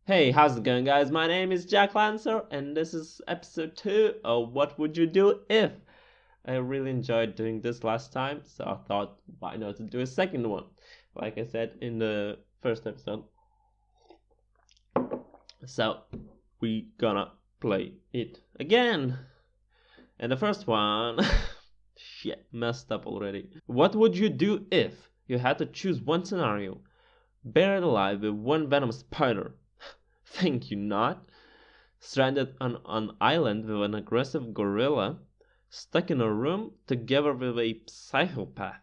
Hey, how's it going, guys? My name is jacklancer, and this is episode 2 of What Would You Do If? I really enjoyed doing this last time, so I thought, why not do a second one? Like I said in the first episode. So, we gonna play it again. And the first one, shit, messed up already. What would you do if you had to choose one scenario? Buried alive with one venomous spider. Think you not? Stranded on an island with an aggressive gorilla, stuck in a room together with a psychopath.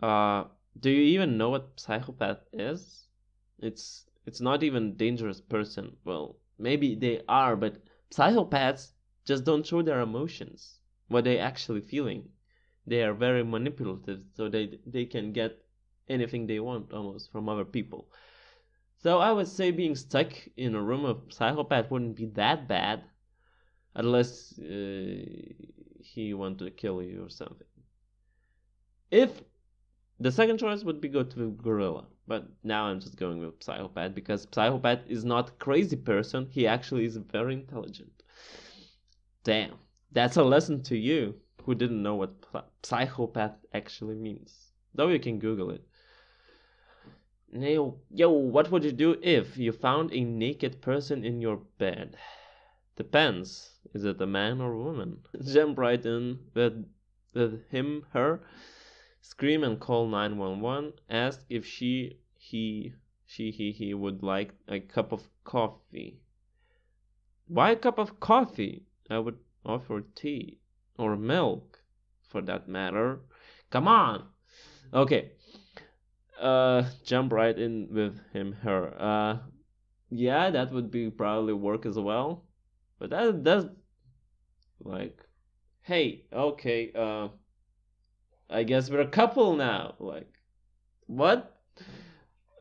Do you even know what psychopath is? It's not even a dangerous person. Well, maybe they are, but psychopaths just don't show their emotions, what they actually feeling. They are very manipulative, so they can get anything they want almost from other people. So I would say being stuck in a room of psychopath wouldn't be that bad, unless he wanted to kill you or something. If the second choice would be go to gorilla, but now I'm just going with psychopath because psychopath is not a crazy person. He actually is very intelligent. Damn, that's a lesson to you who didn't know what psychopath actually means. Though you can Google it. Yo, what would you do if you found a naked person in your bed? Depends. Is it a man or woman? Jump right in with him, her, scream and call 911. Ask if he would like a cup of coffee. Why a cup of coffee? I would offer tea or milk, for that matter. Come on. Okay. Jump right in with him, her. Yeah, that would be probably work as well. But that's like, hey, okay, I guess we're a couple now. Like, what?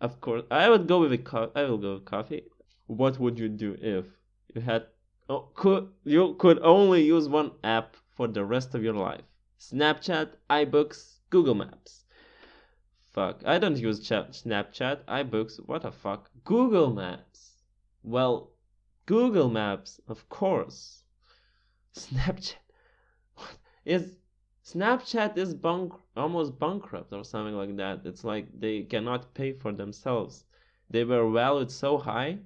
Of course, I would go with I will go with coffee. What would you do if you had you could only use one app for the rest of your life? Snapchat, iBooks, Google Maps. Fuck, I don't use Snapchat, iBooks, what the fuck? Google Maps. Well, Google Maps, of course. Snapchat. What is Snapchat is almost bankrupt or something like that. It's like they cannot pay for themselves. They were valued so high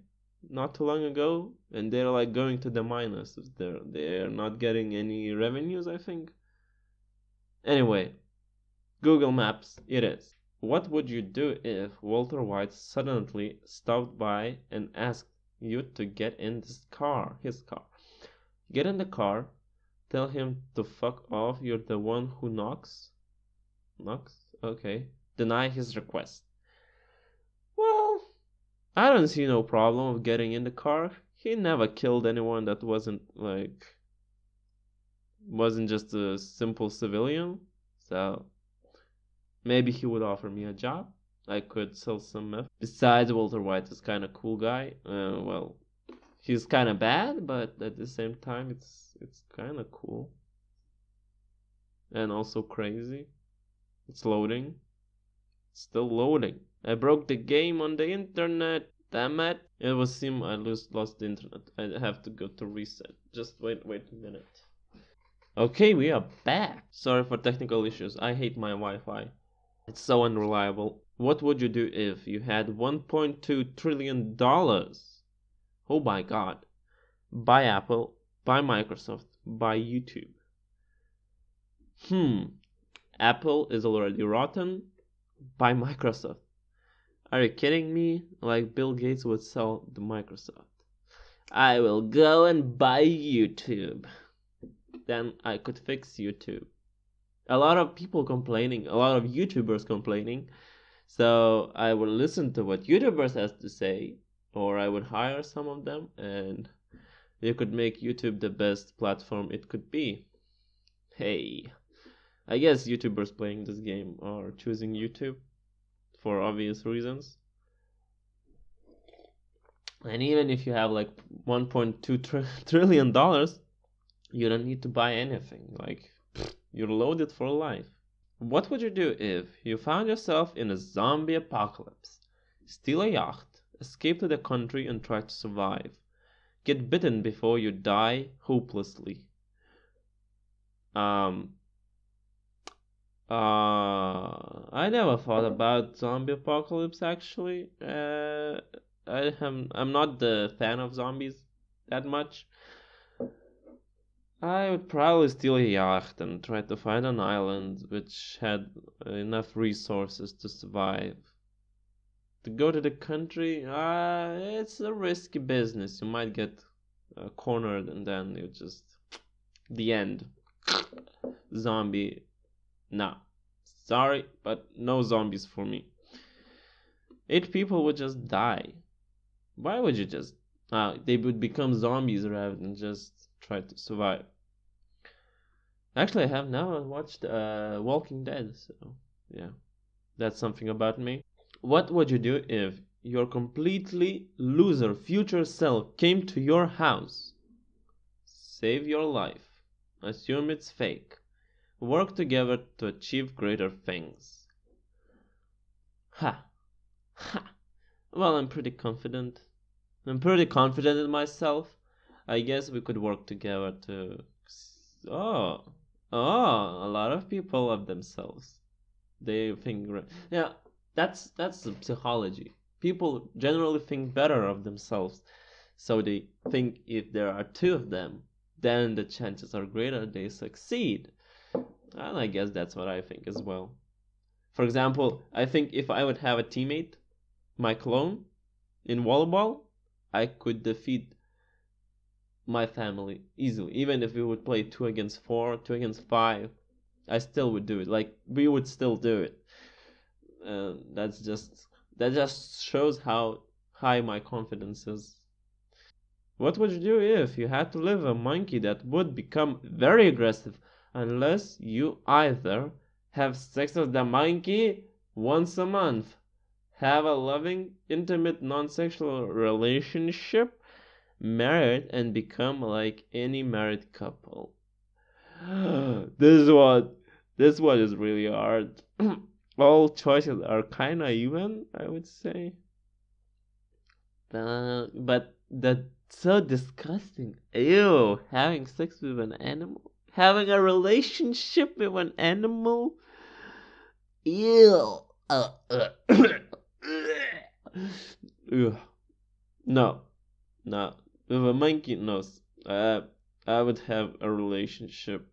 not too long ago, and they're like going to the minus. They're not getting any revenues, I think. Anyway, Google Maps it is. What would you do if Walter White suddenly stopped by and asked you to get in his car? Get in the car, tell him to fuck off, you're the one who knocks? Knocks? Okay. Deny his request. Well, I don't see no problem with getting in the car. He never killed anyone that wasn't just a simple civilian, so maybe he would offer me a job. I could sell some meth. Besides, Walter White is kind of cool guy. Well, he's kind of bad, but at the same time, it's kind of cool and also crazy. It's loading. It's still loading. I broke the game on the internet. Damn it! It was I lost the internet. I have to go to reset. Just wait a minute. Okay, we are back. Sorry for technical issues. I hate my Wi-Fi. It's so unreliable. What would you do if you had $1.2 trillion? Oh my god. Buy Apple, buy Microsoft, buy YouTube. Apple is already rotten. Buy Microsoft. Are you kidding me? Like Bill Gates would sell the Microsoft. I will go and buy YouTube. Then I could fix YouTube. A lot of people complaining, a lot of YouTubers complaining. So I would listen to what YouTubers has to say, or I would hire some of them, and you could make YouTube the best platform it could be. Hey, I guess YouTubers playing this game are choosing YouTube for obvious reasons. And even if you have like $1.2 trillion, you don't need to buy anything. Like, you're loaded for life. What would you do if you found yourself in a zombie apocalypse? Steal a yacht, Escape to the country and try to survive. Get bitten before you die hopelessly. Um, I never thought about zombie apocalypse actually. I'm not the fan of zombies that much. I would probably steal a yacht and try to find an island which had enough resources to survive. To go to the country, it's a risky business. You might get cornered and then you just the end. Zombie. Nah. Sorry, but no zombies for me. 8 people would just die. Why would you just? They would become zombies rather than just try to survive. Actually, I have never watched Walking Dead, so yeah, that's something about me. What would you do if your completely loser future self came to your house? Save your life. Assume it's fake. Work together to achieve greater things. Ha! Ha! Well, I'm pretty confident. I'm pretty confident in myself. I guess we could work together to. Oh, oh, a lot of people love themselves. They think, yeah, that's the psychology. People generally think better of themselves, so they think if there are two of them, then the chances are greater they succeed. And I guess that's what I think as well. For example, I think if I would have a teammate, my clone, in volleyball, I could defeat my family easily. Even if we would play 2 against 4, 2 against 5, I still would do it. Like we would still do it. That's just shows how high my confidence is. What would you do if you had to live a monkey that would become very aggressive unless you either have sex with the monkey once a month, have a loving, intimate, non-sexual relationship, married, and become like any married couple? this one, this one is really hard. All choices are kind of even, I would say. But that's so disgusting. Ew, having sex with an animal? Having a relationship with an animal? Ew. Ugh. No, no. With a monkey, no. Uh, I would have a relationship,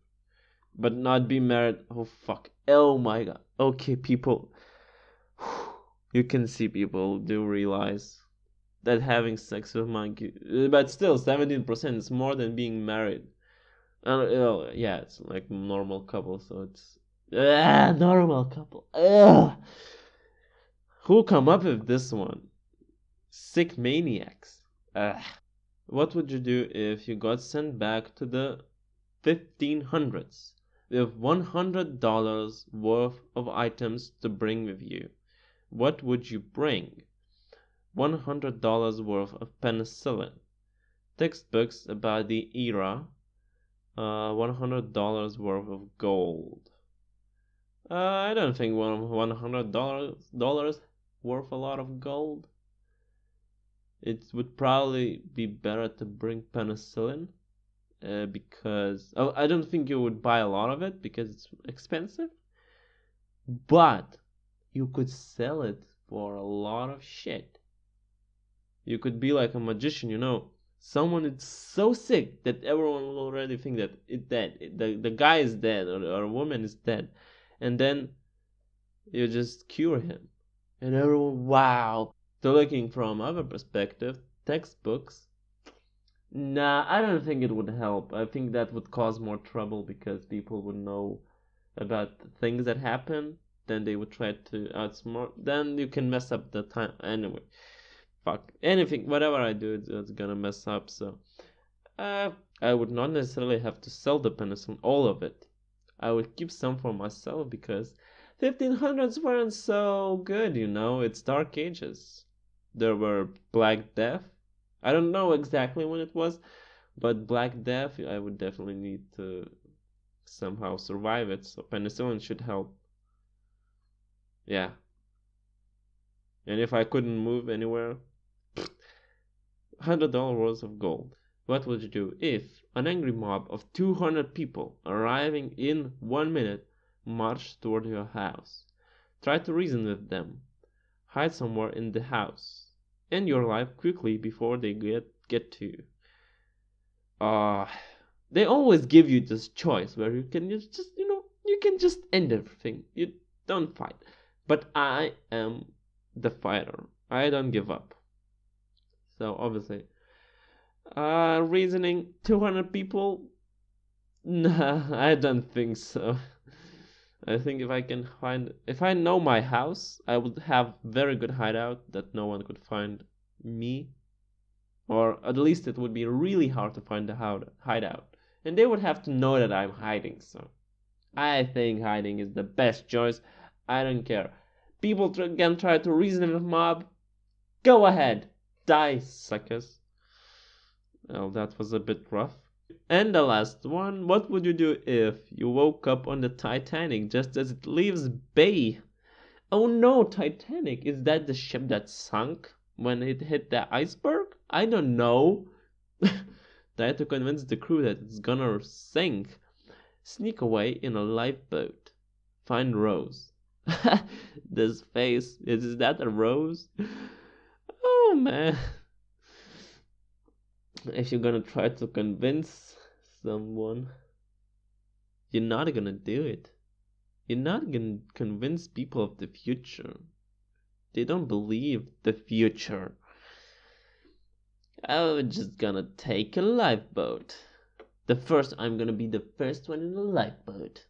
but not be married. Oh fuck. Oh my god. Okay, people. You can see people do realize that having sex with monkey, but still 17% is more than being married. Yeah, it's like normal couple, so it's normal couple. Ugh. Who come up with this one? Sick maniacs. Ugh. What would you do if you got sent back to the 1500s with $100 worth of items to bring with you? What would you bring? $100 worth of penicillin, textbooks about the era, $100 worth of gold. I don't think $100 worth a lot of gold. It would probably be better to bring penicillin because I don't think you would buy a lot of it because it's expensive, but you could sell it for a lot of shit. You could be like a magician, someone is so sick that everyone will already think that it dead. The guy is dead or a woman is dead, and then you just cure him, and everyone wow. So looking from other perspective, textbooks. Nah, I don't think it would help. I think that would cause more trouble because people would know about things that happen. Then they would try to outsmart. Then you can mess up the time anyway. Fuck anything, whatever I do, it's gonna mess up. So, I would not necessarily have to sell the penicillin, all of it. I would keep some for myself because 1500s weren't so good, It's Dark Ages. There were Black Death. I don't know exactly when it was, but Black Death, I would definitely need to somehow survive it. So penicillin should help. Yeah. And if I couldn't move anywhere, $100 worth of gold. What would you do if an angry mob of 200 people arriving in 1 minute marched toward your house? Try to reason with them. Hide somewhere in the house. End your life quickly before they get to you. They always give you this choice where you can you can just end everything. You don't fight. But I am the fighter. I don't give up. So obviously, reasoning 200 people. Nah, I don't think so. I think if I know my house, I would have very good hideout that no one could find me, or at least it would be really hard to find the hideout, and they would have to know that I'm hiding. So I think hiding is the best choice. I don't care. People can try to reason with mob. Go ahead, die, suckers. Well, that was a bit rough. And the last one, what would you do if you woke up on the Titanic just as it leaves bay? Oh no, Titanic, is that the ship that sunk when it hit the iceberg? I don't know. Try to convince the crew that it's gonna sink. Sneak away in a lifeboat. Find Rose. This face, is that a rose? Oh man. If you're gonna try to convince someone, you're not gonna do it. You're not gonna convince people of the future. They don't believe the future. I'm just gonna take a lifeboat. I'm gonna be the first one in the lifeboat.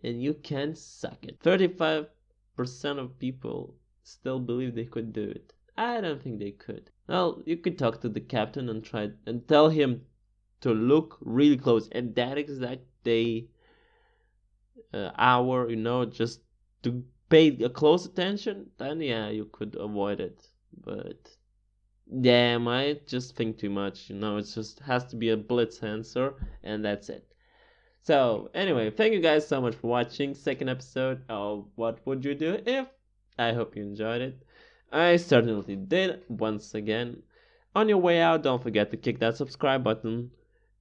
And you can suck it. 35% of people still believe they could do it. I don't think they could. Well, you could talk to the captain and try and tell him to look really close at that exact day, hour, just to pay a close attention. Then yeah, you could avoid it. But damn, I just think too much. It just has to be a blitz answer, and that's it. So anyway, thank you guys so much for watching second episode of What Would You Do If. I hope you enjoyed it. I certainly did. Once again, on your way out, don't forget to kick that subscribe button.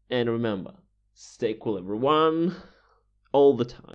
And remember, stay cool everyone, all the time.